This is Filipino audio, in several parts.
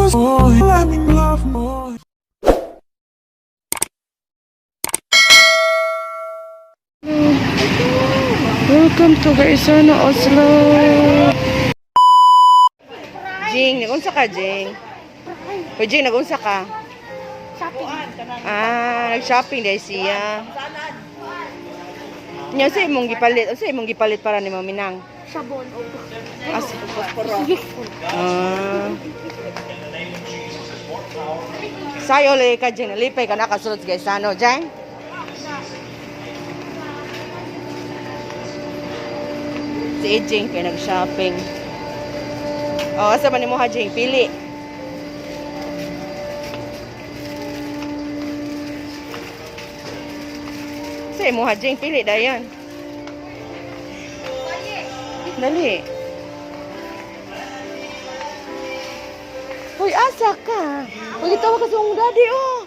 us more, let me love more. Welcome to Gaisano, Oslo. Jing, nagunsa ka, Jing? O, Jing, nagunsa ka? Shopping. Nag-shopping dahil siya. Nya sa imong gipalit, o sa imong gipalit para ni Maminang. Sabon. As Yes. Sayo le ka Jing, lipay ka nakasulod sa Gaisano, Jing? Si Jing kay nag-shopping. Oh, asa man nimo ha, Jing? Pili. Sa imo ha, Jing, pili dayon. Dali. Hoy, asa ka? Hoy, tawa ka sa mong daddy, oh.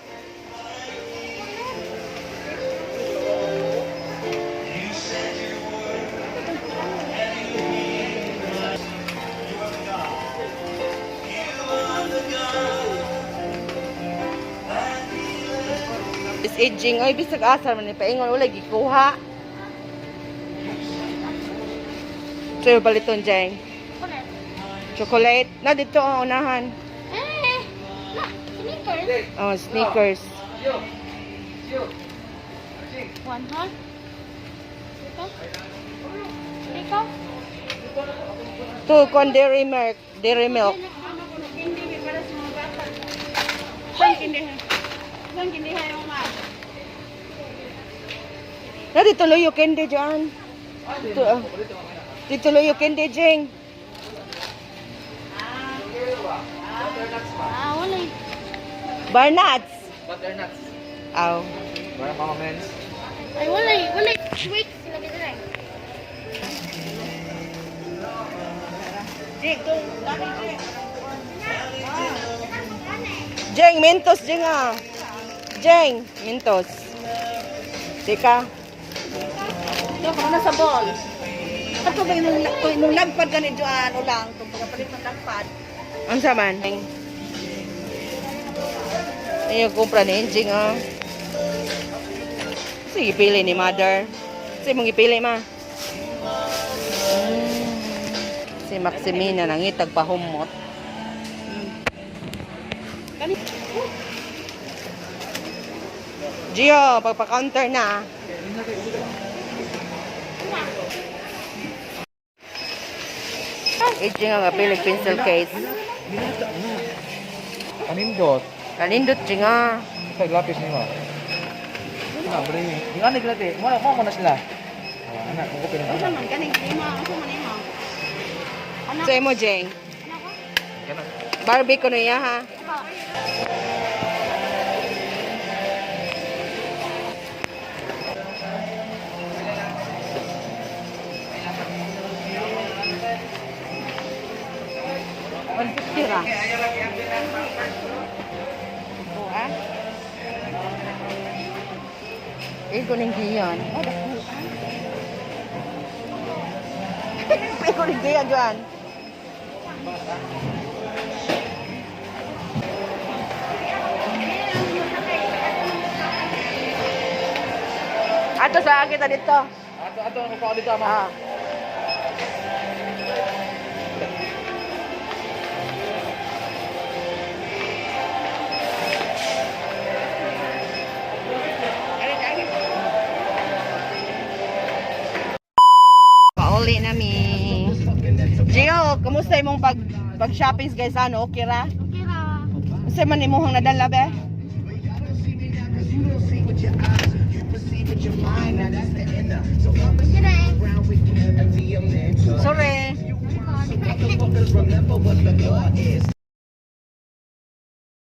Is aging, oy, bisag asar man ni paingon wala gikuha. So, baliton, Jeng. Chocolate. Na dito ang unahan. Sneakers. Oh, sneakers. One hot. Ikaw? Two con dairy milk. Dairy milk. Saan kindihan? Saan kindihan yung ma? Na dito loyo candy dyan. Dito, dito loyo candy, Jeng. Wala. Barnuts. Butternuts. Aw. Para mga mens. Ay, wala. Wala. Sweet. Sila kita rin. Jeng, Mentos, Jeng ah. Jeng, Mentos. Tika. Ito, kung nasa ball. Ito ba yung lagpad ka ni Joan o lang? Itong pagkapalit ng lagpad. Ang saman. Ayun, kumpra ni Jeng ah. Sige, pili ni Mother. Sige, mong ipili, ma. Si Maximina nangitag pahumot. Gio, pagpa-counter na. Aging nga pilig pencil case. Kanindot. Kanindot, Jing nga. Sa lapis ni mo. Bro. Yung anig natin. Mo na sila. Anak, kung kupin Asa man, kaning lima. Asa man lima. Sa imo, Jing. Barbie ko na iya, ha? Tira. Buah. Iko ning giyon. Iko ning giyon, Juan. Ato sa kita dito. Ato ang kukuha dito, ama. Ah. Pauli na mi. Gio, kumusta imong pag-shopping guys ano? Okay ra? Okay ra. Unsa man imong nadala be? Okay ra. Sorry.